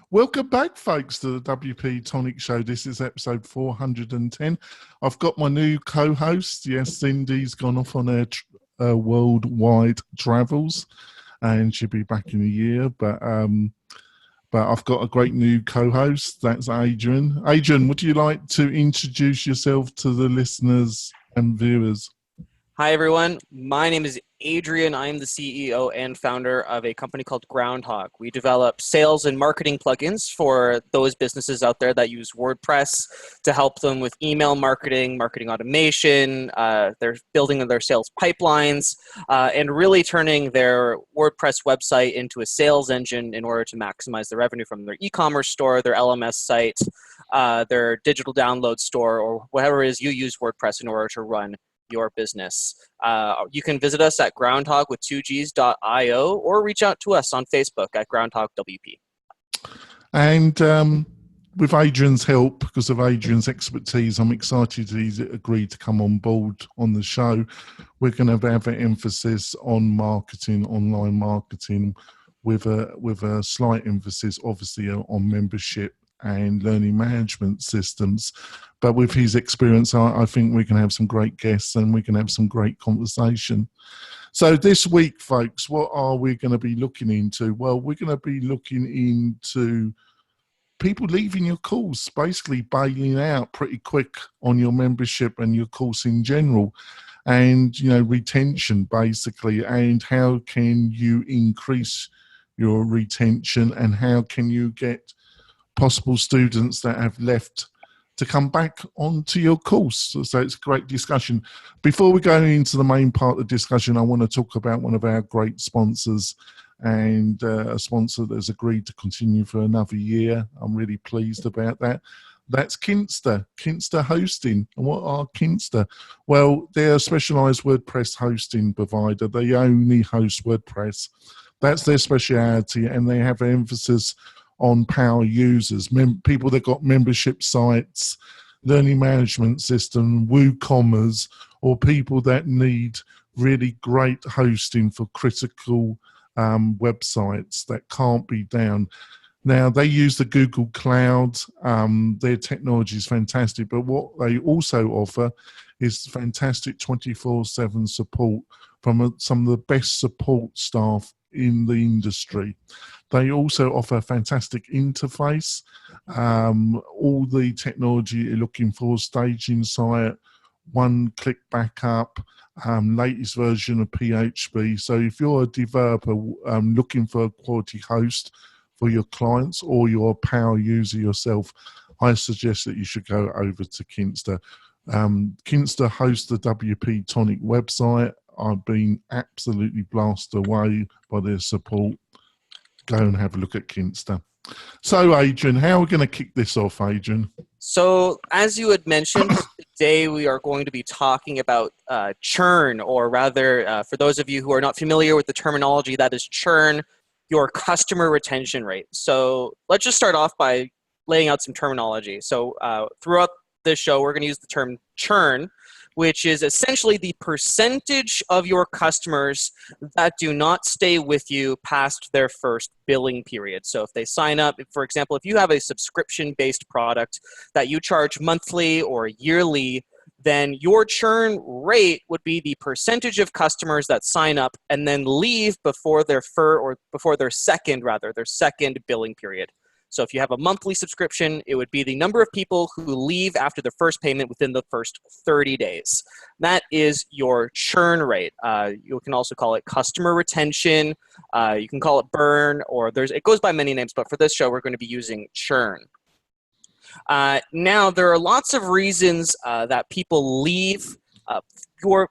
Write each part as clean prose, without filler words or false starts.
Welcome back, folks, to the WP-Tonic show. This is episode 410. I've got my new co-host. Yes, Cindy's gone off on her worldwide travels, and she'll be back in a year. But I've got a great new co-host. That's Adrian. Adrian, would you like to introduce yourself to the listeners and viewers? Hi, everyone. My name is Adrian. I'm the CEO and founder of a company called Groundhog. We develop sales and marketing plugins for those businesses out there that use WordPress to help them with email marketing, marketing automation, they're building their sales pipelines, and really turning their WordPress website into a sales engine in order to maximize the revenue from their e-commerce store, their LMS site, their digital download store, or whatever it is you use WordPress in order to run your business. You can visit us at groundhog.io or reach out to us on Facebook at Groundhog WP. And with Adrian's help, because of Adrian's expertise, I'm excited he's agreed to come on board on the show. We're going to have an emphasis on marketing, online marketing, with a slight emphasis, obviously, on membership and learning management systems. But with his experience, I think we can have some great guests and we can have some great conversation. So this week, folks, what are we going to be looking into? Well, we're going to be looking into people leaving your course, basically bailing out pretty quick on your membership and your course in general, and, you know, retention basically, and how can you increase your retention and how can you get possible students that have left to come back onto your course. So it's a great discussion. Before we go into the main part of the discussion, I want to talk about one of our great sponsors, and a sponsor that's agreed to continue for another year. I'm really pleased about that. That's Kinster Hosting. And what are Kinster? Well, they're a specialized WordPress hosting provider. They only host WordPress. That's their speciality, and they have an emphasis on power users, people that got membership sites, learning management system, WooCommerce, or people that need really great hosting for critical websites that can't be down. Now, they use the Google Cloud. Their technology is fantastic, but what they also offer is fantastic 24/7 support from some of the best support staff in the industry. They also offer a fantastic interface, all the technology you're looking for, staging site, one-click backup, latest version of PHP. So if you're a developer looking for a quality host for your clients, or you're a power user yourself, I suggest that you should go over to Kinster. Kinster hosts the WP-Tonic website. I've been absolutely blasted away by their support. Go and have a look at Kinster. So, Adrian, how are we going to kick this off, Adrian? So, as you had mentioned, today we are going to be talking about churn, or rather, for those of you who are not familiar with the terminology, that is churn, your customer retention rate. So, let's just start off by laying out some terminology. So, throughout this show, we're going to use the term churn, which is essentially the percentage of your customers that do not stay with you past their first billing period. So if they sign up, for example, if you have a subscription-based product that you charge monthly or yearly, then your churn rate would be the percentage of customers that sign up and then leave before their second billing period. So if you have a monthly subscription, it would be the number of people who leave after their first payment within the first 30 days. That is your churn rate. You can also call it customer retention. You can call it burn, or it goes by many names, but for this show, we're going to be using churn. Now, there are lots of reasons that people leave and we're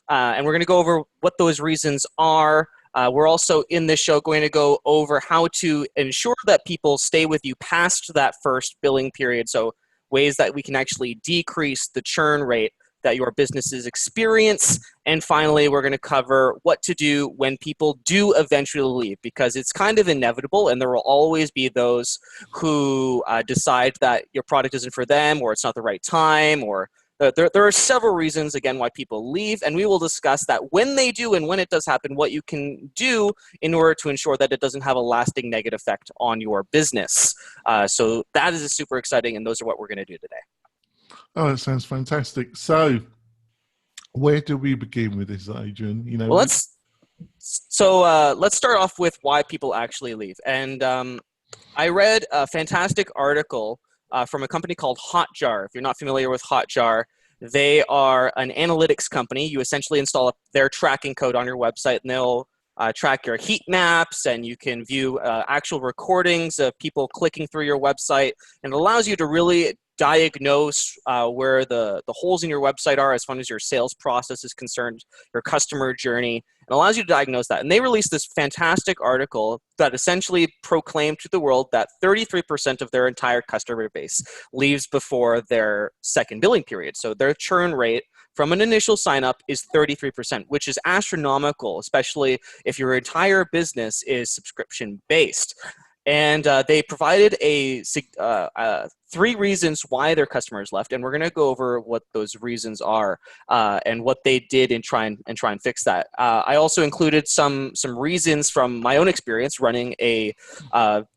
going to go over what those reasons are. We're also in this show going to go over how to ensure that people stay with you past that first billing period. So ways that we can actually decrease the churn rate that your businesses experience. And finally, we're going to cover what to do when people do eventually leave, because it's kind of inevitable, and there will always be those who decide that your product isn't for them, or it's not the right time, or There are several reasons, again, why people leave, and we will discuss that when they do and when it does happen, what you can do in order to ensure that it doesn't have a lasting negative effect on your business. So that is super exciting, and those are what we're going to do today. Oh, that sounds fantastic. So where do we begin with this, Adrian? You know, well, let's start off with why people actually leave. And I read a fantastic article from a company called Hotjar. If you're not familiar with Hotjar, they are an analytics company. You essentially install their tracking code on your website, and they'll track your heat maps, and you can view actual recordings of people clicking through your website. And it allows you to really diagnose where the holes in your website are as far as your sales process is concerned, your customer journey. It allows you to diagnose that. And they released this fantastic article that essentially proclaimed to the world that 33% of their entire customer base leaves before their second billing period. So their churn rate from an initial sign up is 33%, which is astronomical, especially if your entire business is subscription based. And they provided 3 reasons why their customers left, and we're going to go over what those reasons are and what they did and try and fix that. I also included some reasons from my own experience running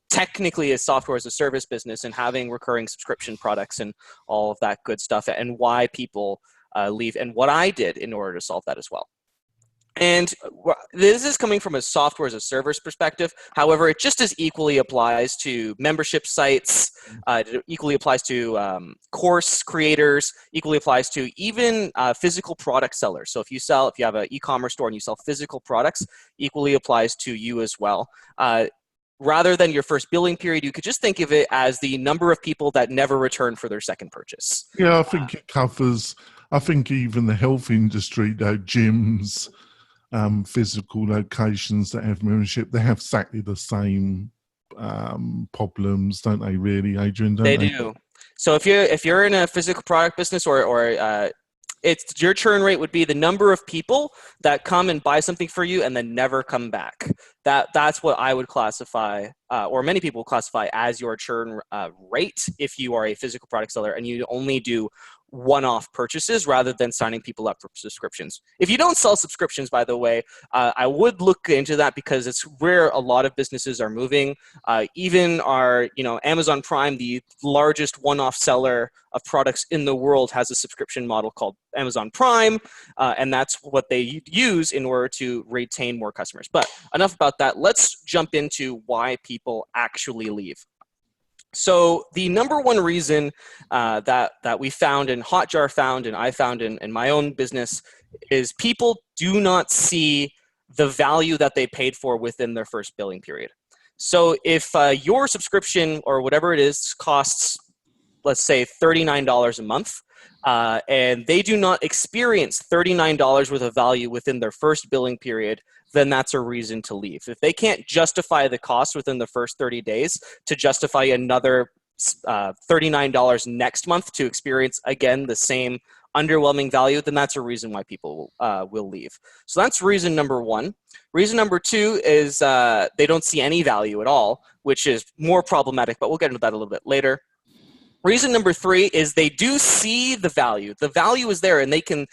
technically a software as a service business and having recurring subscription products and all of that good stuff, and why people leave, and what I did in order to solve that as well. And this is coming from a software as a service perspective. However, it just as equally applies to membership sites. It equally applies to course creators. Equally applies to even physical product sellers. So if you have an e-commerce store and you sell physical products, equally applies to you as well. Rather than your first billing period, you could just think of it as the number of people that never return for their second purchase. Yeah, I think it covers. I think even the health industry, gyms. Physical locations that have membership, they have exactly the same problems, don't they? Really, Adrian? They do. So if you're in a physical product business, or it's your churn rate would be the number of people that come and buy something for you and then never come back. That's what I would classify, or many people classify as your churn rate if you are a physical product seller and you only do one-off purchases rather than signing people up for subscriptions. If you don't sell subscriptions, by the way, I would look into that, because it's where a lot of businesses are moving. Even our, Amazon Prime, the largest one-off seller of products in the world, has a subscription model called Amazon Prime, and that's what they use in order to retain more customers. But enough about that. Let's jump into why people actually leave. So the number one reason that we found, and Hotjar found, and I found in my own business, is people do not see the value that they paid for within their first billing period. So if your subscription or whatever it is costs, let's say, $39 a month, and they do not experience $39 worth of value within their first billing period, then that's a reason to leave. If they can't justify the cost within the first 30 days to justify another $39 next month to experience, again, the same underwhelming value, then that's a reason why people will leave. So that's reason number one. Reason number two is they don't see any value at all, which is more problematic, but we'll get into that a little bit later. Reason number three is they do see the value. The value is there, and they can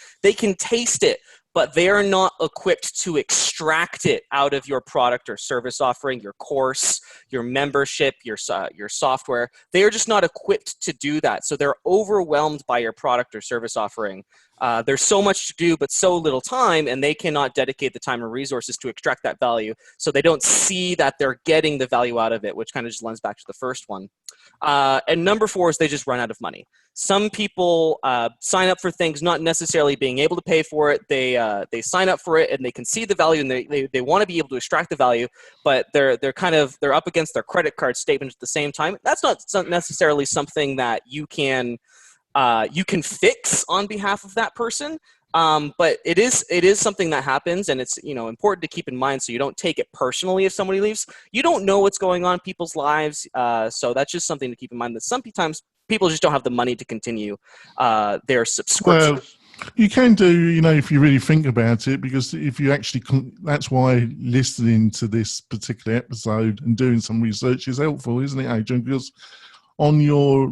taste it, but they are not equipped to extract it out of your product or service offering, your course, your membership, your software. They are just not equipped to do that. So they're overwhelmed by your product or service offering. There's so much to do, but so little time, and they cannot dedicate the time and resources to extract that value. So they don't see that they're getting the value out of it, which kind of just lends back to the first one. And number four is they just run out of money. Some people sign up for things not necessarily being able to pay for it. They sign up for it and they can see the value, and they want to be able to extract the value, but they're up against their credit card statement at the same time. That's not necessarily something that you can fix on behalf of that person. But it is something that happens, and it's important to keep in mind, so you don't take it personally if somebody leaves. You don't know what's going on in people's lives, so that's just something to keep in mind, that sometimes people just don't have the money to continue their subscription. Well, you can do, if you really think about it, because if you actually, that's why listening to this particular episode and doing some research is helpful, isn't it, Adrian? Because on your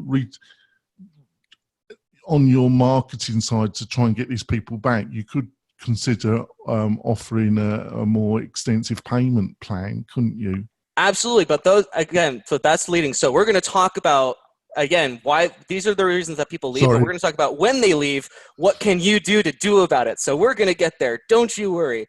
on your marketing side to try and get these people back, you could consider offering a more extensive payment plan, couldn't you? Absolutely. But those, again, so that's leading. So we're going to talk about, again, why these are the reasons that people leave, but Sorry. we're going to talk about when they leave, what can you do about it? So we're going to get there. Don't you worry.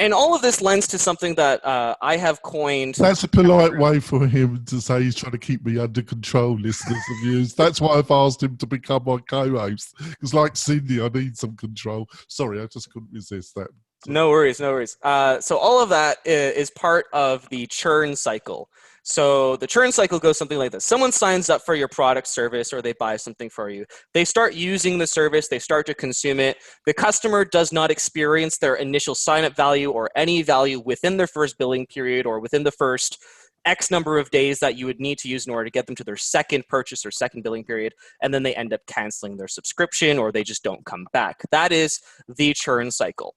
And all of this lends to something that I have coined. That's a polite way for him to say he's trying to keep me under control, listeners and viewers. That's why I've asked him to become my co-host. Because like Cindy, I need some control. Sorry, I just couldn't resist that. No worries, no worries. So all of that is part of the churn cycle. So the churn cycle goes something like this. Someone signs up for your product, service, or they buy something for you. They start using the service. They start to consume it. The customer does not experience their initial sign-up value or any value within their first billing period or within the first X number of days that you would need to use in order to get them to their second purchase or second billing period, and then they end up canceling their subscription or they just don't come back. That is the churn cycle.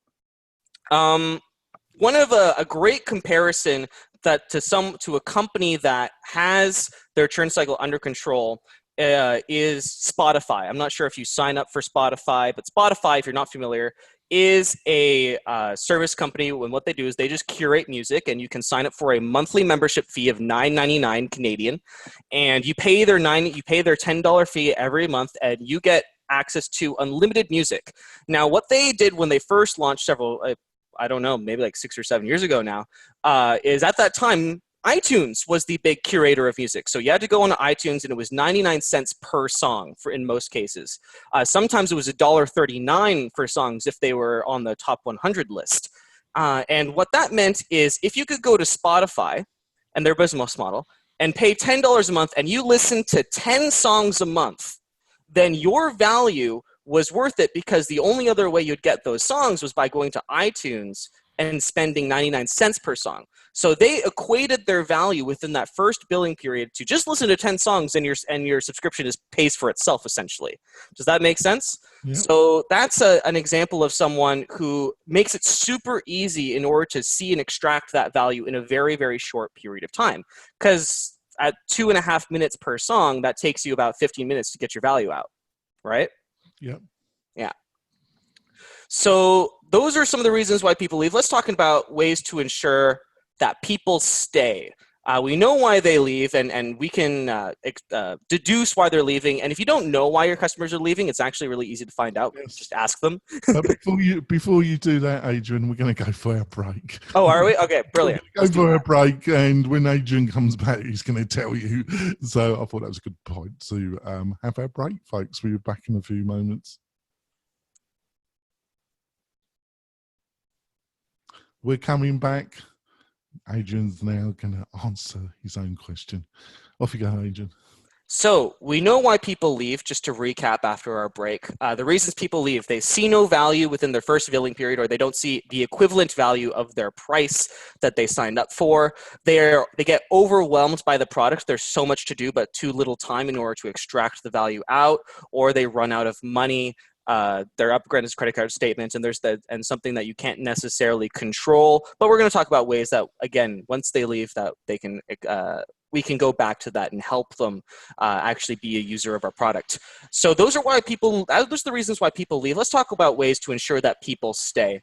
One of a great comparison that to a company that has their churn cycle under control is Spotify. I'm not sure if you sign up for Spotify, but Spotify, if you're not familiar, is a service company. And what they do is they just curate music, and you can sign up for a monthly membership fee of $9.99 Canadian, and you pay their $10 fee every month, and you get access to unlimited music. Now, what they did when they first launched I don't know, maybe like 6 or 7 years ago now, is at that time, iTunes was the big curator of music. So you had to go on iTunes, and it was 99 cents per song in most cases. Sometimes it was $1.39 for songs if they were on the top 100 list. And what that meant is if you could go to Spotify and their business model and pay $10 a month and you listen to 10 songs a month, then your value was worth it, because the only other way you'd get those songs was by going to iTunes and spending 99 cents per song. So they equated their value within that first billing period to just listen to 10 songs, and your subscription pays for itself, essentially. Does that make sense? Yeah. So that's an example of someone who makes it super easy in order to see and extract that value in a very, very short period of time. Because at 2.5 minutes per song, that takes you about 15 minutes to get your value out, right? Yeah. Yeah. So those are some of the reasons why people leave. Let's talk about ways to ensure that people stay. We know why they leave, and we can deduce why they're leaving. And if you don't know why your customers are leaving, it's actually really easy to find out. Yes. Just ask them. Before you do that, Adrian, we're going to go for our break. Oh, are we? Okay, brilliant. Go for a break, and when Adrian comes back, he's going to tell you. So I thought that was a good point to have our break, folks. We'll be back in a few moments. We're coming back. Adrian's now going to answer his own question. Off you go, Adrian. So we know why people leave, just to recap after our break. The reasons people leave: they see no value within their first billing period, or they don't see the equivalent value of their price that they signed up for. They get overwhelmed by the product. There's so much to do, but too little time in order to extract the value out, or they run out of money. Their upgraded credit card statements, and something that you can't necessarily control. But we're going to talk about ways that, again, once they leave, that they can we can go back to that and help them actually be a user of our product. So those are the reasons why people leave. Let's talk about ways to ensure that people stay.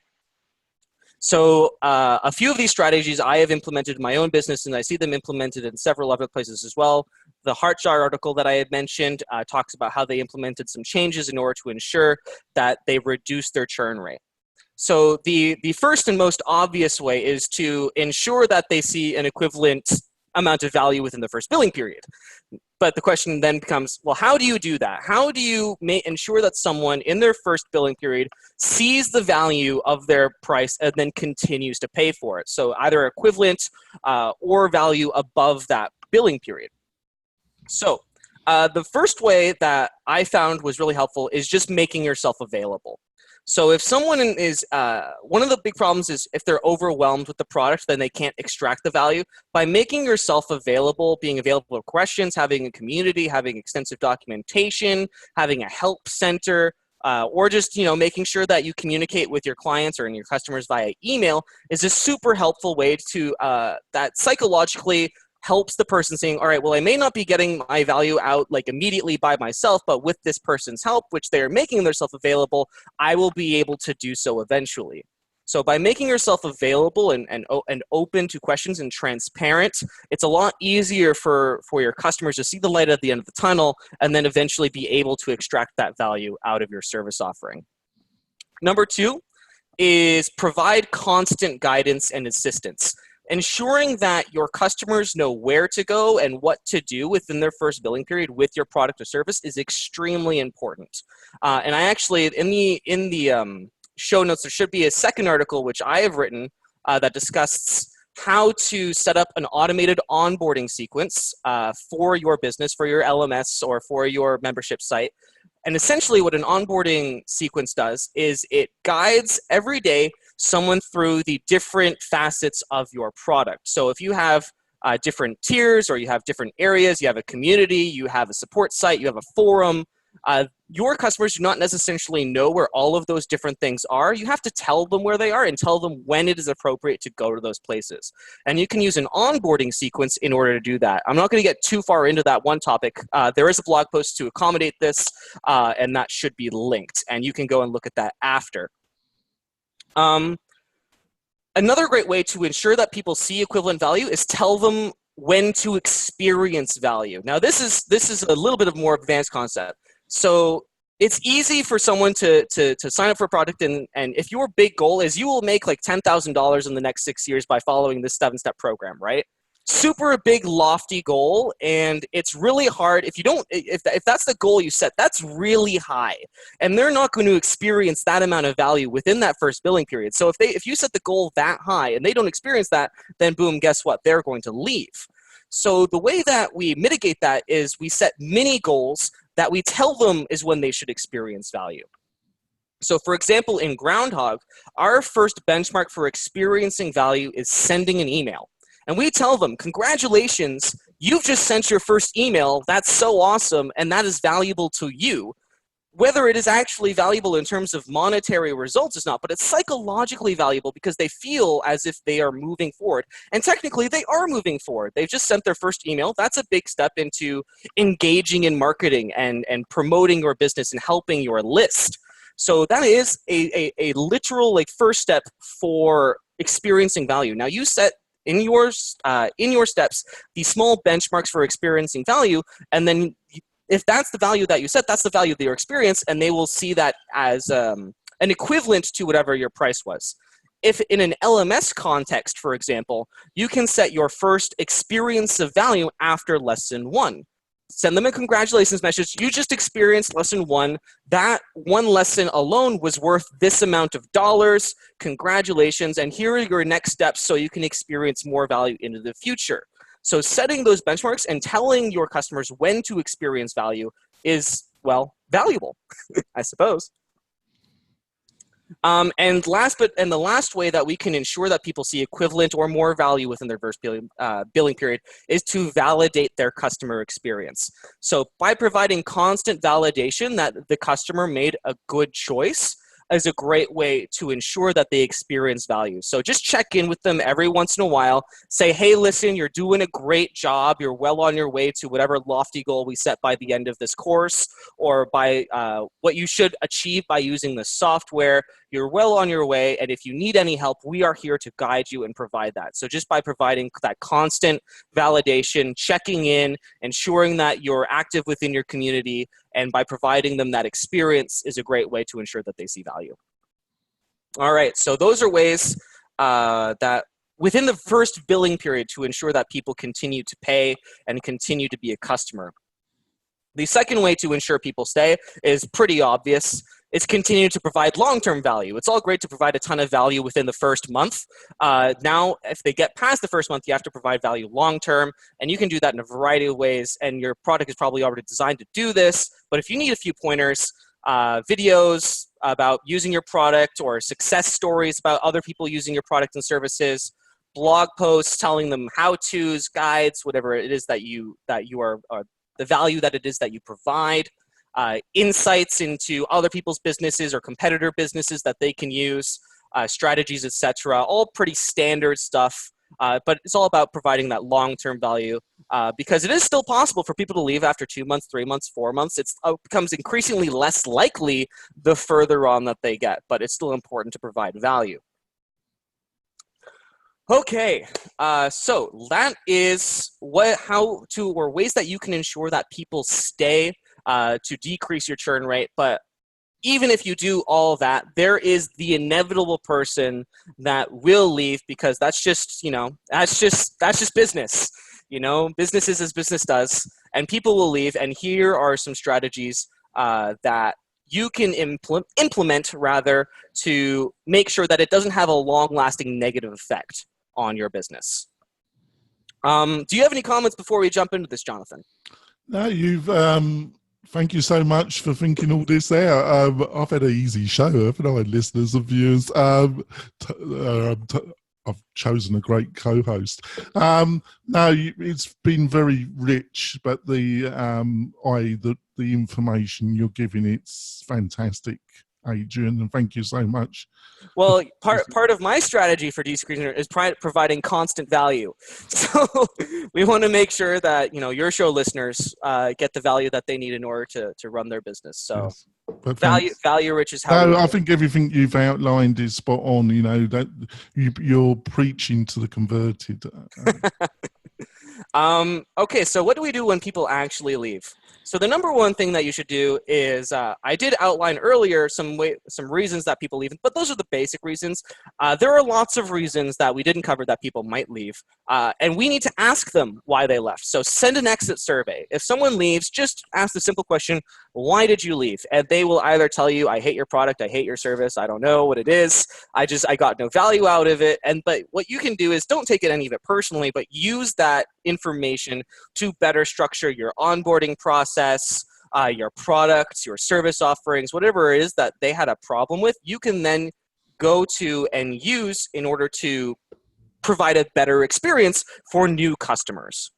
So a few of these strategies I have implemented in my own business, and I see them implemented in several other places as well. The Heartjar article that I had mentioned talks about how they implemented some changes in order to ensure that they reduce their churn rate. So the first and most obvious way is to ensure that they see an equivalent amount of value within the first billing period. But the question then becomes, well, how do you do that? How do you ensure that someone in their first billing period sees the value of their price and then continues to pay for it? So either equivalent or value above that billing period. So the first way that I found was really helpful is just making yourself available. So if someone is, one of the big problems is if they're overwhelmed with the product, then they can't extract the value. By making yourself available, being available to questions, having a community, having extensive documentation, having a help center, or just making sure that you communicate with your clients or your customers via email is a super helpful way to that psychologically helps the person saying, all right, well, I may not be getting my value out like immediately by myself, but with this person's help, which they are making themselves available, I will be able to do so eventually. So by making yourself available and open to questions and transparent, it's a lot easier for your customers to see the light at the end of the tunnel and then eventually be able to extract that value out of your service offering. Number two is provide constant guidance and assistance. Ensuring that your customers know where to go and what to do within their first billing period with your product or service is extremely important. And I actually, in the show notes, there should be a second article which I have written that discusses how to set up an automated onboarding sequence for your business, for your LMS, or for your membership site. And essentially what an onboarding sequence does is it guides every day someone through the different facets of your product. So if you have different tiers, or you have different areas, you have a community, you have a support site, you have a forum, your customers do not necessarily know where all of those different things are. You have to tell them where they are and tell them when it is appropriate to go to those places. And you can use an onboarding sequence in order to do that. I'm not going to get too far into that one topic. There is a blog post to accommodate this, and that should be linked. And you can go and look at that after. Another great way to ensure that people see equivalent value is tell them when to experience value. Now, this is a little bit of more advanced concept. So it's easy for someone to sign up for a product, and if your big goal is you will make like $10,000 in the next 6 years by following this 7-step program, right? Super big, lofty goal, and it's really hard if that's the goal you set. That's really high, and they're not going to experience that amount of value within that first billing period. So if you set the goal that high and they don't experience that, then boom, guess what? They're going to leave. So the way that we mitigate that is we set mini goals that we tell them is when they should experience value. So for example, in Groundhog, our first benchmark for experiencing value is sending an email. And we tell them, congratulations, you've just sent your first email. That's so awesome, and that is valuable to you. Whether it is actually valuable in terms of monetary results is not, but it's psychologically valuable because they feel as if they are moving forward. And technically, they are moving forward. They've just sent their first email. That's a big step into engaging in marketing and promoting your business and helping your list. So that is a literal first step for experiencing value. Now, you set in your steps the small benchmarks for experiencing value, and then if that's the value that you set, that's the value of your experience, and they will see that as an equivalent to whatever your price was. If in an LMS context, for example, you can set your first experience of value after lesson 1. Send them a congratulations message. You just experienced lesson 1. That one lesson alone was worth this amount of dollars. Congratulations. And here are your next steps so you can experience more value into the future. So setting those benchmarks and telling your customers when to experience value is, well, valuable, I suppose. And the last way that we can ensure that people see equivalent or more value within their first billing period is to validate their customer experience. So by providing constant validation that the customer made a good choice is a great way to ensure that they experience value. So just check in with them every once in a while. Say, hey, listen, you're doing a great job. You're well on your way to whatever lofty goal we set by the end of this course, or by what you should achieve by using the software. You're well on your way, and if you need any help, we are here to guide you and provide that. So just by providing that constant validation, checking in, ensuring that you're active within your community, and by providing them that experience is a great way to ensure that they see value. All right, so those are ways that within the first billing period to ensure that people continue to pay and continue to be a customer. The second way to ensure people stay is pretty obvious. It's continue to provide long-term value. It's all great to provide a ton of value within the first month. Now, if they get past the first month, you have to provide value long-term, and you can do that in a variety of ways, and your product is probably already designed to do this. But if you need a few pointers, videos about using your product, or success stories about other people using your product and services, blog posts telling them how-tos, guides, whatever it is that you are the value that it is that you provide, insights into other people's businesses or competitor businesses that they can use, strategies, etc. All pretty standard stuff But it's all about providing that long-term value because it is still possible for people to leave after 2 months, 3 months, 4 months. It becomes increasingly less likely the further on that they get, but it's still important to provide value. Okay, so that is ways that you can ensure that people stay to decrease your churn rate. But even if you do all that, there is the inevitable person that will leave because that's just business. Business is as business does, and people will leave. And here are some strategies that you can implement rather to make sure that it doesn't have a long-lasting negative effect on your business. Do you have any comments before we jump into this, Jonathan? No, thank you so much for thinking all this out. I've had an easy show, haven't I, listeners and viewers? I've chosen a great co-host. No, it's been very rich, but the information you're giving, it's fantastic, Adrian, and thank you so much. Well, part of my strategy for decreasing is providing constant value. So we want to make sure that your show listeners get the value that they need in order to run their business. So yes. Value rich is how. No, I think everything you've outlined is spot on. That you're preaching to the converted. Okay, so what do we do when people actually leave? So the number one thing that you should do is, I did outline earlier some reasons that people leave, but those are the basic reasons. There are lots of reasons that we didn't cover that people might leave, and we need to ask them why they left. So send an exit survey. If someone leaves, just ask the simple question, why did you leave? And they will either tell you, I hate your product, I hate your service, I don't know what it is, I got no value out of it. But what you can do is don't take any of it personally, but use that information to better structure your onboarding process, your products, your service offerings, whatever it is that they had a problem with, you can then go to and use in order to provide a better experience for new customers.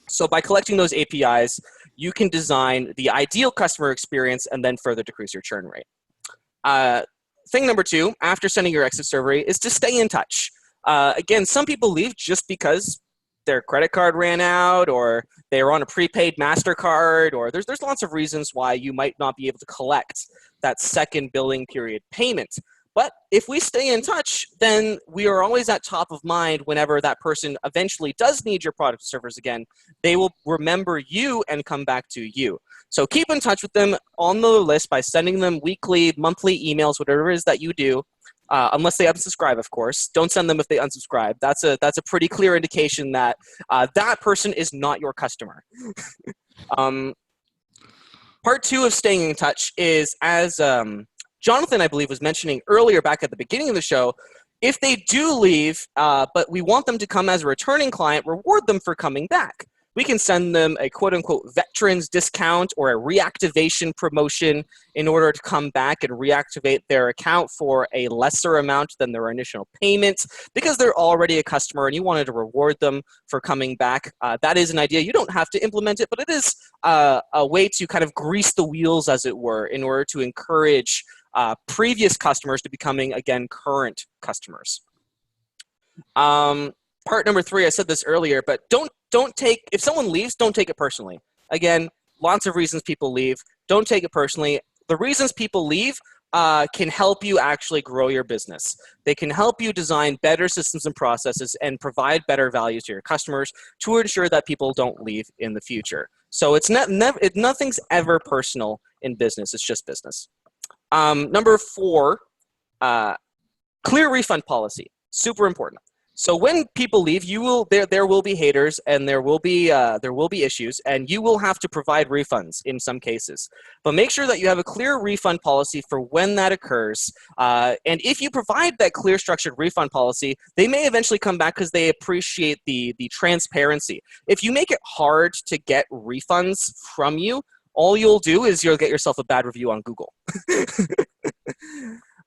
So by collecting those APIs, you can design the ideal customer experience and then further decrease your churn rate. Thing number two, after sending your exit survey, is to stay in touch. Again, some people leave just because their credit card ran out, or they were on a prepaid MasterCard, or there's lots of reasons why you might not be able to collect that second billing period payment. But if we stay in touch, then we are always at top of mind whenever that person eventually does need your product or service again. They will remember you and come back to you. So keep in touch with them on the list by sending them weekly, monthly emails, whatever it is that you do. Unless they unsubscribe, of course. Don't send them if they unsubscribe. That's a pretty clear indication that that person is not your customer. Part two of staying in touch is, as Jonathan, I believe, was mentioning earlier back at the beginning of the show, if they do leave, but we want them to come as a returning client, reward them for coming back. We can send them a quote-unquote veterans discount or a reactivation promotion in order to come back and reactivate their account for a lesser amount than their initial payment because they're already a customer and you wanted to reward them for coming back. That is an idea. You don't have to implement it, but it is a way to kind of grease the wheels, as it were, in order to encourage previous customers to becoming, again, current customers. Part number three, I said this earlier, but if someone leaves, don't take it personally. Again, lots of reasons people leave. Don't take it personally. The reasons people leave can help you actually grow your business. They can help you design better systems and processes and provide better value to your customers to ensure that people don't leave in the future. So nothing's ever personal in business. It's just business. Number four, clear refund policy. Super important. So when people leave, there will be haters and there will be issues, and you will have to provide refunds in some cases. But make sure that you have a clear refund policy for when that occurs. And if you provide that clear, structured refund policy, they may eventually come back because they appreciate the transparency. If you make it hard to get refunds from you, all you'll do is you'll get yourself a bad review on Google.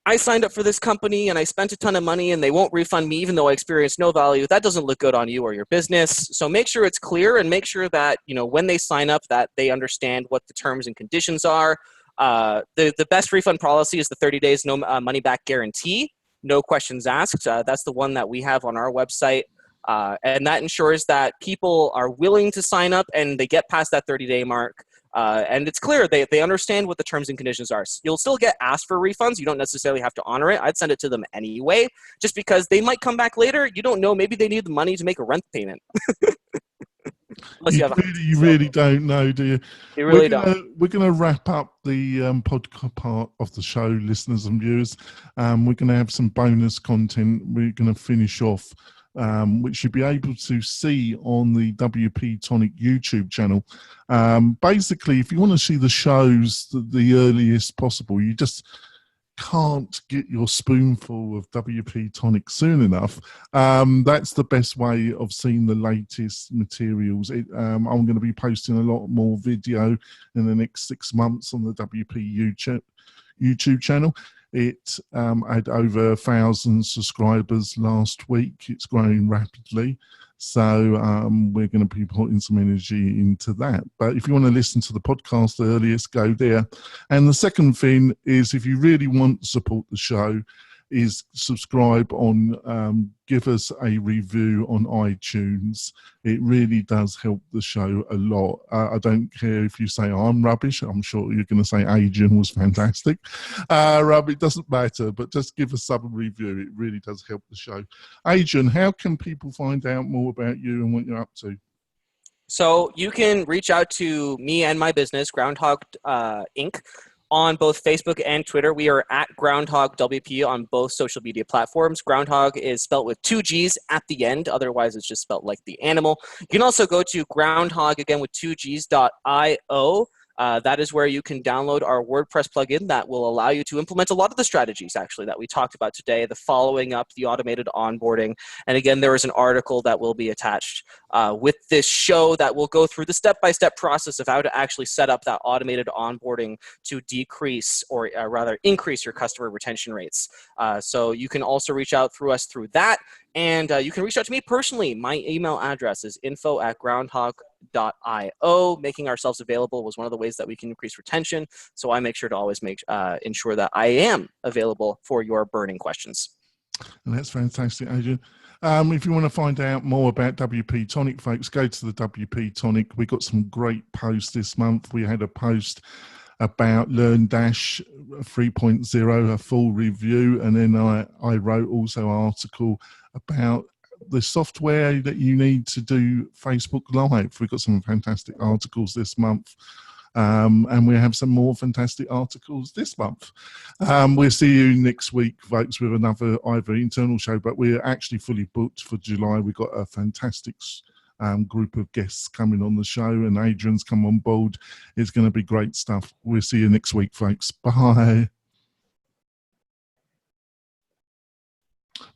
I signed up for this company and I spent a ton of money and they won't refund me even though I experienced no value. That doesn't look good on you or your business. So make sure it's clear and make sure that, when they sign up, that they understand what the terms and conditions are. The best refund policy is the 30 days no money back guarantee. No questions asked. That's the one that we have on our website. And that ensures that people are willing to sign up and they get past that 30-day mark. And it's clear they understand what the terms and conditions are. So you'll still get asked for refunds. You don't necessarily have to honor it. I'd send it to them anyway, just because they might come back later. You don't know. Maybe they need the money to make a rent payment. Unless you have You really don't know, do you? You really don't. We're gonna wrap up the podcast part of the show, listeners and viewers. We're gonna have some bonus content. We're gonna finish off, which you'll be able to see on the WP-Tonic YouTube channel. Basically, if you want to see the shows the earliest possible, you just can't get your spoonful of WP-Tonic soon enough. That's the best way of seeing the latest materials. I'm going to be posting a lot more video in the next 6 months on the WP YouTube channel. It had over 1,000 subscribers last week. It's growing rapidly. So we're going to be putting some energy into that. But if you want to listen to the podcast the earliest, go there. And the second thing is, if you really want to support the show, is subscribe on, give us a review on iTunes. It really does help the show a lot. I don't care if you say I'm rubbish. I'm sure you're going to say Adrian was fantastic. It doesn't matter, but just give us some review. It really does help the show. Adrian, how can people find out more about you and what you're up to? So you can reach out to me and my business, Groundhog Inc., on both Facebook and Twitter. We are at Groundhog WP on both social media platforms. Groundhog is spelled with 2 G's at the end. Otherwise, it's just spelled like the animal. You can also go to groundhog, again with 2 G's.io. That is where you can download our WordPress plugin that will allow you to implement a lot of the strategies, actually, that we talked about today, the following up, the automated onboarding. And again, there is an article that will be attached with this show that will go through the step-by-step process of how to actually set up that automated onboarding to decrease or rather increase your customer retention rates. So you can also reach out through us through that. And you can reach out to me personally. My email address is info@groundhog.io. Making ourselves available was one of the ways that we can increase retention. So I make sure to always ensure that I am available for your burning questions. And that's fantastic, Adrian. If you want to find out more about WP-Tonic, folks, go to the WP-Tonic. We got some great posts this month. We had a post about Learn Dash 3.0, a full review, and then I wrote also an article about the software that you need to do Facebook Live. We've got some fantastic articles this month, and we have some more fantastic articles this month. We'll see you next week, folks, with another either internal show, but we're actually fully booked for July. We've got a fantastic group of guests coming on the show, and Adrian's come on board. It's going to be great stuff. We'll see you next week, folks. Bye.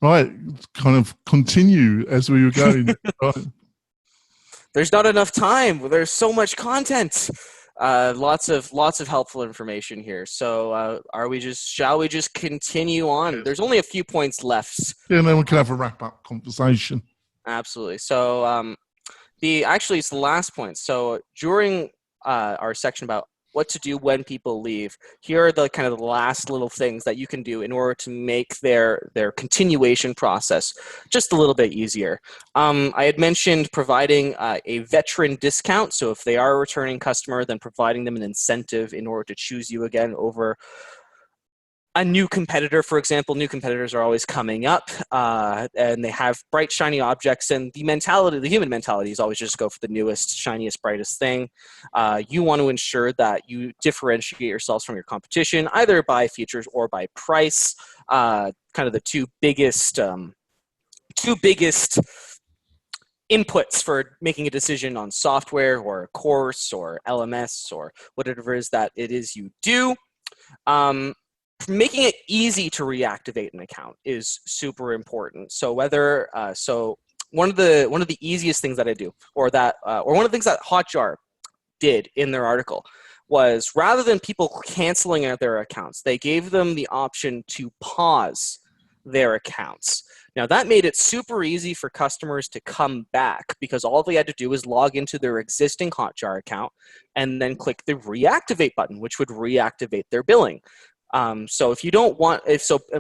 Right, kind of continue as we were going. Right. There's not enough time. There's so much content. Lots of helpful information here. So shall we just continue on? Yes. There's only a few points left. Yeah, and then we can have a wrap-up conversation. Absolutely. So it's the last point. So during our section about what to do when people leave, here are the kind of the last little things that you can do in order to make their continuation process just a little bit easier. I had mentioned providing a veteran discount. So if they are a returning customer, then providing them an incentive in order to choose you again over a new competitor. For example, new competitors are always coming up, and they have bright, shiny objects, and the human mentality is always just go for the newest, shiniest, brightest thing. You want to ensure that you differentiate yourselves from your competition, either by features or by price. Kind of the two biggest inputs for making a decision on software or a course or LMS or whatever it is that it is you do. Making it easy to reactivate an account is super important. So one of the easiest things that I do, or one of the things that Hotjar did in their article, was rather than people canceling their accounts, they gave them the option to pause their accounts. Now that made it super easy for customers to come back, because all they had to do was log into their existing Hotjar account and then click the reactivate button, which would reactivate their billing. So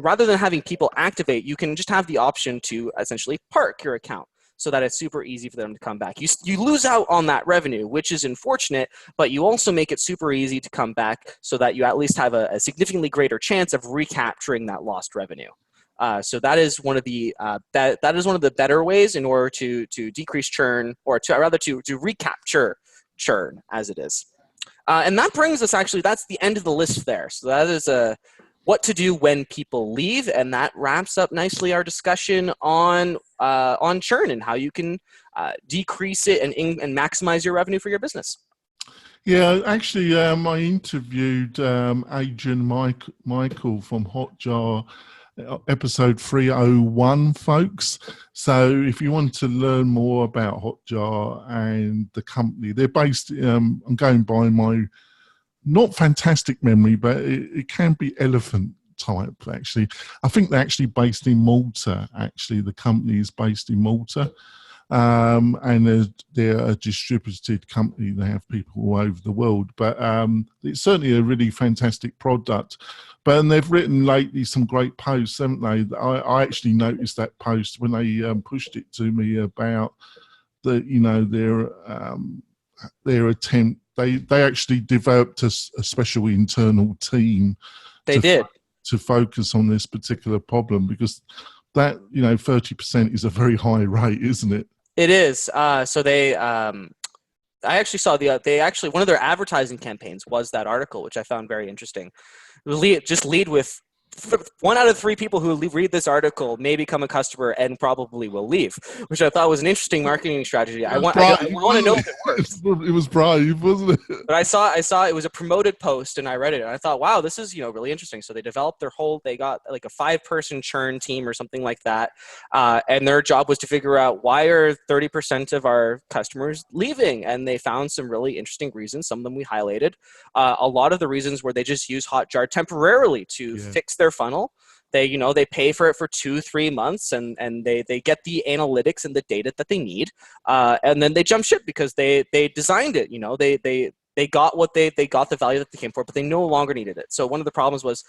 rather than having people activate, you can just have the option to essentially park your account. so that it's super easy for them to come back. You lose out on that revenue, which is unfortunate, but you also make it super easy to come back so that you at least have a significantly greater chance of recapturing that lost revenue. So that is one of the that is one of the better ways in order to decrease churn, or to recapture churn as it is. And that brings us, actually, that's the end of the list there. So that is what to do when people leave, and that wraps up nicely our discussion on churn and how you can decrease it and maximize your revenue for your business. Yeah, actually, I interviewed Adrian Michael from Hotjar, episode 301, folks. So if you want to learn more about Hotjar and the company, they're based, I'm going by my not fantastic memory, but it can be elephant type, actually. I think they're actually based in Malta, actually. The company is based in Malta. And they're a distributed company. They have people all over the world, but it's certainly a really fantastic product. But and they've written lately some great posts, haven't they? I actually noticed that post when they pushed it to me about their attempt. They actually developed a special internal team. They did to focus on this particular problem, because that 30% is a very high rate, isn't it? It is. So they, I actually saw one of their advertising campaigns was that article, which I found very interesting. Lead with 1 out of 3 people who read this article may become a customer and probably will leave, which I thought was an interesting marketing strategy. I want to know if it works. It was brave, wasn't it? But I saw it was a promoted post, and I read it, and I thought, wow, this is really interesting. So they developed they got like a 5-person churn team or something like that, and their job was to figure out why are 30% of our customers leaving, and they found some really interesting reasons. Some of them we highlighted. A lot of the reasons were they just use Hotjar temporarily to fix their funnel. They pay for it for 2-3 months, and they get the analytics and the data that they need, and then they jump ship because they designed it. They got the value that they came for, but they no longer needed it. So one of the problems was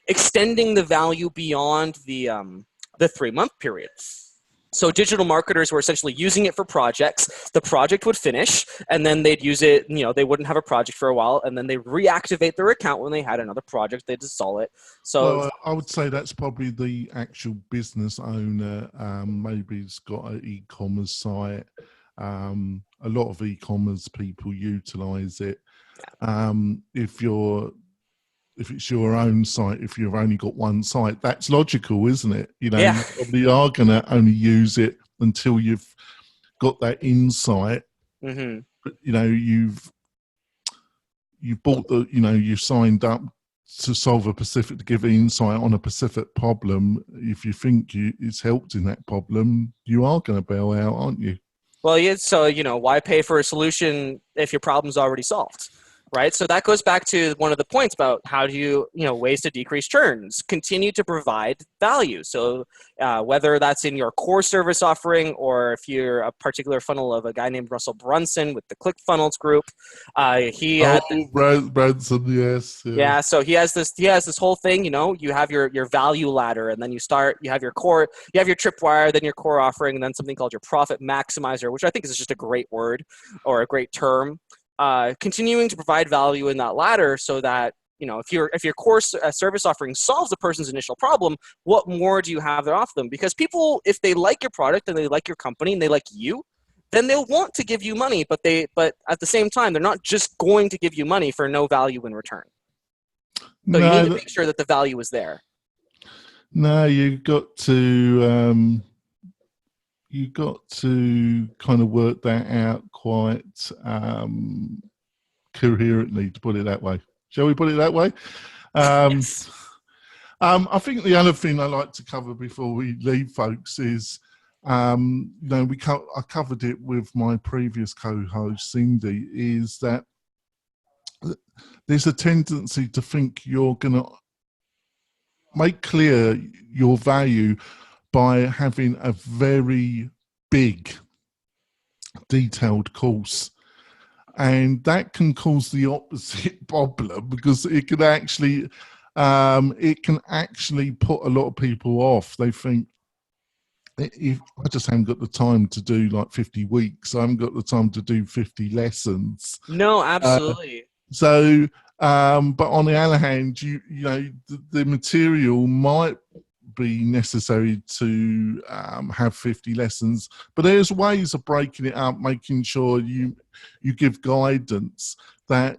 extending the value beyond the 3-month period. So digital marketers were essentially using it for projects. The project would finish, and then they'd use it. They wouldn't have a project for a while, and then they reactivate their account when they had another project. They'd install it. So I would say that's probably the actual business owner. Maybe it's got an e-commerce site. A lot of e-commerce people utilize it. If it's your own site, if you've only got one site, that's logical, isn't it? You probably are going to only use it until you've got that insight. Mm-hmm. But you've bought you've signed up to solve to give insight on a specific problem. If you think it's helped in that problem, you are going to bail out, aren't you? Well, yeah. So why pay for a solution if your problem's already solved? Right. So that goes back to one of the points about how do you ways to decrease churns. Continue to provide value. So whether that's in your core service offering, or if you're a particular funnel of a guy named Russell Brunson with the ClickFunnels group, Brunson, yes. Yeah. So he has this whole thing. You have your value ladder, and then you have your core, you have your tripwire, then your core offering, and then something called your profit maximizer, which I think is just a great word or a great term. Continuing to provide value in that ladder, so that if your core service offering solves a person's initial problem, what more do you have to offer them? Because people, if they like your product and they like your company and they like you, then they'll want to give you money. But at the same time, they're not just going to give you money for no value in return. So you need to make sure that the value is there. No, you've got to kind of work that out quite coherently, to put it that way. Shall we put it that way? Yes. I think the other thing I like to cover before we leave, folks, is I covered it with my previous co-host Cindy, is that there's a tendency to think you're going to make clear your value by having a very big, detailed course. And that can cause the opposite problem, because it can actually put a lot of people off. They think, if I just haven't got the time to do like 50 weeks, I haven't got the time to do 50 lessons. No, Uh, absolutely. so, but on the other hand, the material might be necessary to have 50 lessons, but there's ways of breaking it up, making sure you give guidance that,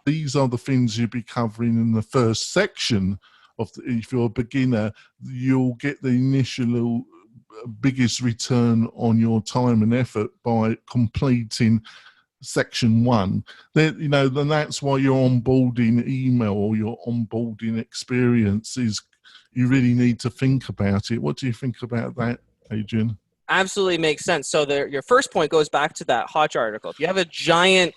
these are the things you'll be covering in the first section if you're a beginner, you'll get the initial biggest return on your time and effort by completing section 1. Then that's why your onboarding email or your onboarding experience is, you really need to think about it. What do you think about that, Adrian? Absolutely makes sense. So your first point goes back to that Hodge article. If you have a giant,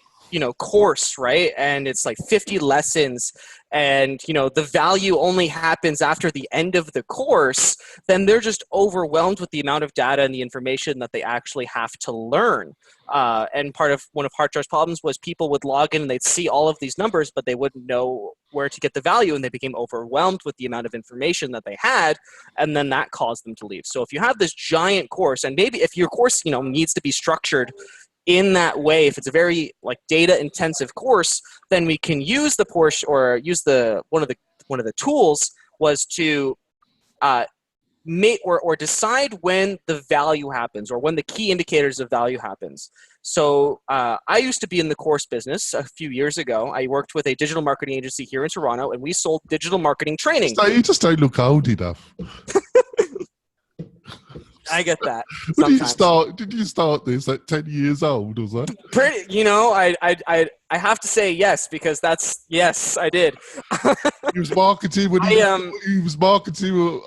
course, right, and it's like 50 lessons, and the value only happens after the end of the course, then they're just overwhelmed with the amount of data and the information that they actually have to learn. And one of Hotjar's problems was people would log in and they'd see all of these numbers, but they wouldn't know where to get the value, and they became overwhelmed with the amount of information that they had, and then that caused them to leave. So if you have this giant course, and maybe if your course needs to be structured in that way, if it's a very like data intensive course, then we can use the Porsche or use one of the tools was to make or decide when the value happens or when the key indicators of value happens. So I used to be in the course business a few years ago. I worked with a digital marketing agency here in Toronto, and we sold digital marketing training. So you just don't look old enough. I get that When did sometimes. did you start this at 10 years old or so? Pretty, I have to say yes, because yes, I did. He was marketing when I he was marketing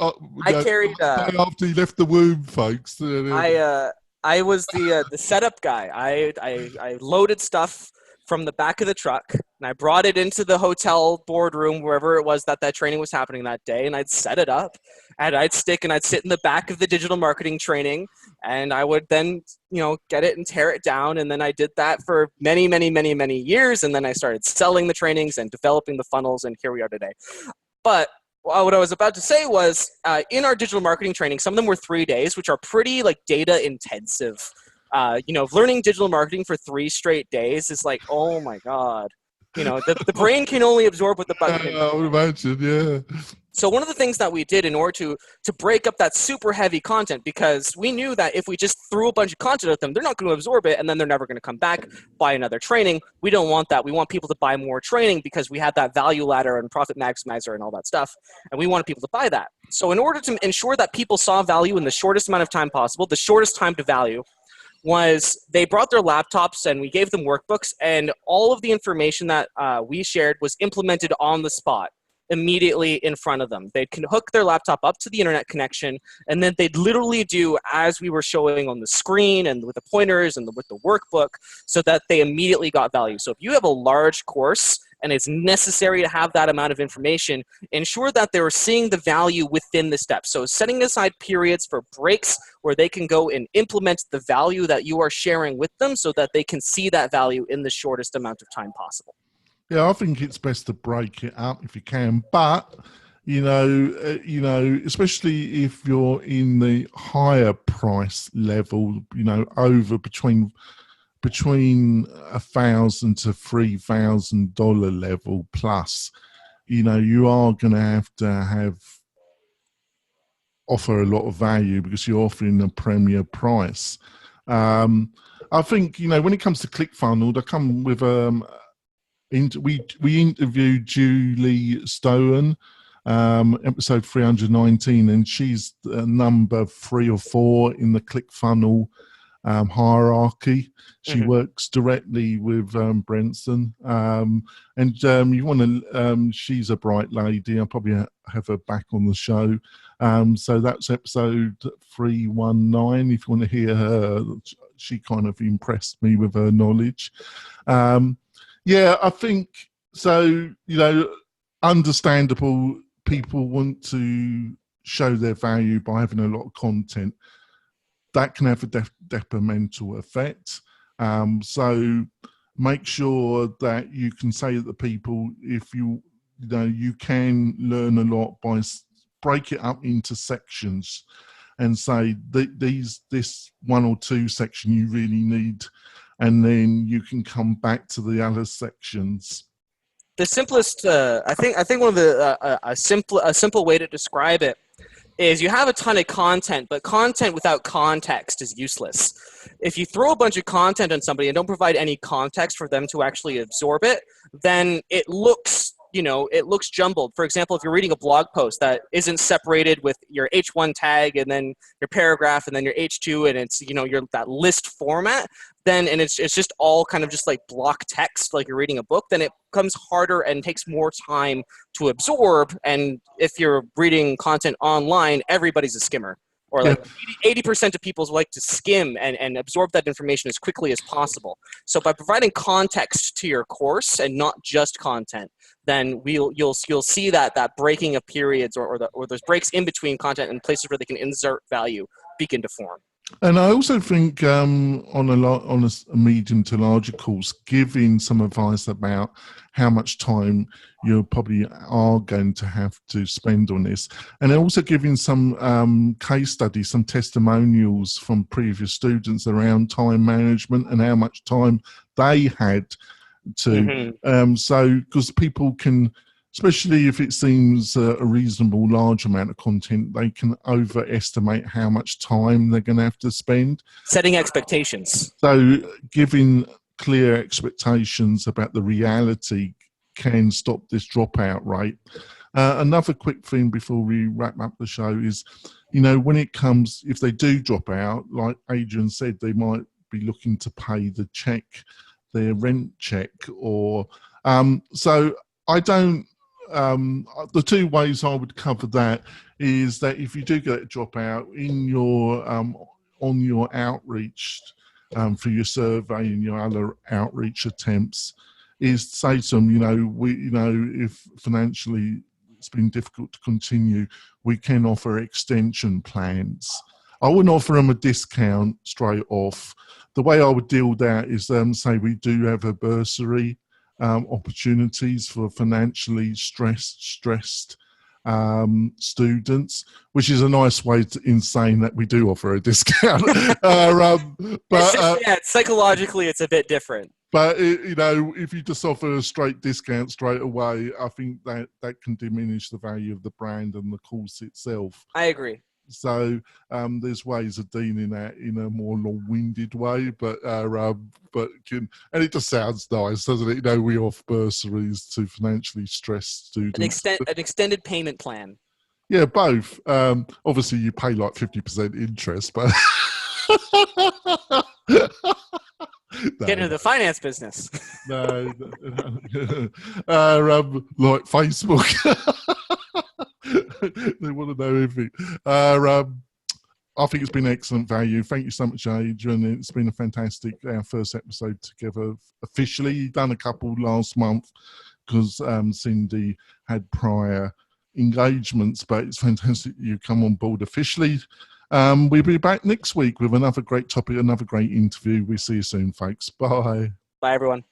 I carried the day after he left the womb, folks. I was the setup guy. I loaded stuff from the back of the truck, and I brought it into the hotel boardroom, wherever it was that training was happening that day, and I'd set it up, and I'd sit in the back of the digital marketing training, and I would then get it and tear it down, and then I did that for many, many, many, many years, and then I started selling the trainings and developing the funnels, and here we are today. But what I was about to say was, in our digital marketing training, some of them were 3 days, which are pretty like data intensive. Learning digital marketing for 3 straight days is like, oh my God. The brain can only absorb what the butt can. I would imagine, yeah. So one of the things that we did in order to break up that super heavy content, because we knew that if we just threw a bunch of content at them, they're not going to absorb it, and then they're never going to come back, buy another training. We don't want that. We want people to buy more training because we had that value ladder and profit maximizer and all that stuff, and we wanted people to buy that. So in order to ensure that people saw value in the shortest amount of time possible, the shortest time to value, was they brought their laptops and we gave them workbooks, and all of the information that we shared was implemented on the spot, immediately in front of them. They can hook their laptop up to the internet connection, and then they'd literally do as we were showing on the screen and with the pointers and with the workbook, so that they immediately got value. So if you have a large course and it's necessary to have that amount of information, ensure that they're seeing the value within the steps. So setting aside periods for breaks where they can go and implement the value that you are sharing with them, so that they can see that value in the shortest amount of time possible. Yeah, I think it's best to break it up if you can, but especially if you're in the higher price level, over between $1,000 to $3,000 level plus, you are going to have offer a lot of value because you're offering a premier price. I think when it comes to ClickFunnels, they come with we interviewed Julie Stowen, episode 319, and she's number 3 or 4 in the ClickFunnel hierarchy. She works directly with Brenson, and you want to. She's a bright lady. I'll probably have her back on the show. So that's episode 319. If you want to hear her, she kind of impressed me with her knowledge. Yeah, I think so. Understandable. People want to show their value by having a lot of content. That can have a detrimental effect. So make sure that you can say to the people, if you can learn a lot by break it up into sections. and say this one or two section you really need, and then you can come back to the other sections. The simplest, I think one of the a simple way to describe it is you have a ton of content, but content without context is useless. If you throw a bunch of content on somebody and don't provide any context for them to actually absorb it, then it looks, it looks jumbled. For example, if you're reading a blog post that isn't separated with your H1 tag and then your paragraph and then your H2 and it's, your that list format, then, and it's just all kind of just like block text, like you're reading a book, then it becomes harder and takes more time to absorb. And if you're reading content online, everybody's a skimmer. Or like 80% of people like to skim and absorb that information as quickly as possible. So by providing context to your course and not just content, then you'll see that breaking of periods or those breaks in between content and places where they can insert value begin to form. And I also think on a medium to larger course, giving some advice about how much time you probably are going to have to spend on this, and also giving some case studies, some testimonials from previous students around time management and how much time they had to. So, because people can, especially if it seems a reasonable large amount of content, they can overestimate how much time they're going to have to spend. Setting expectations. So giving clear expectations about the reality can stop this dropout rate. Another quick thing before we wrap up the show is, when it comes, if they do drop out, like Adrian said, they might be looking to pay the check, their rent check, or so I don't. The two ways I would cover that is that if you do get a dropout in your on your outreach for your survey and your other outreach attempts, is say to them, if financially it's been difficult to continue, we can offer extension plans. I wouldn't offer them a discount straight off. The way I would deal that is say we do have a bursary opportunities for financially stressed students, which is a nice way in saying that we do offer a discount. Psychologically, it's a bit different. But if you just offer a straight discount straight away, I think that can diminish the value of the brand and the course itself. I agree. So there's ways of dealing that in a more long-winded way, but and it just sounds nice, doesn't it? We offer bursaries to financially stressed students. An extended payment plan. Yeah, both. Obviously, you pay like 50% interest, but get into the finance business. No, like Facebook. They want to know everything. I think it's been excellent value. Thank you so much, Adrian. It's been a fantastic, our first episode together officially. You've done a couple last month because Cindy had prior engagements, but it's fantastic you come on board officially. We'll be back next week with another great topic, another great interview. We'll see you soon, folks. Bye. Bye, everyone.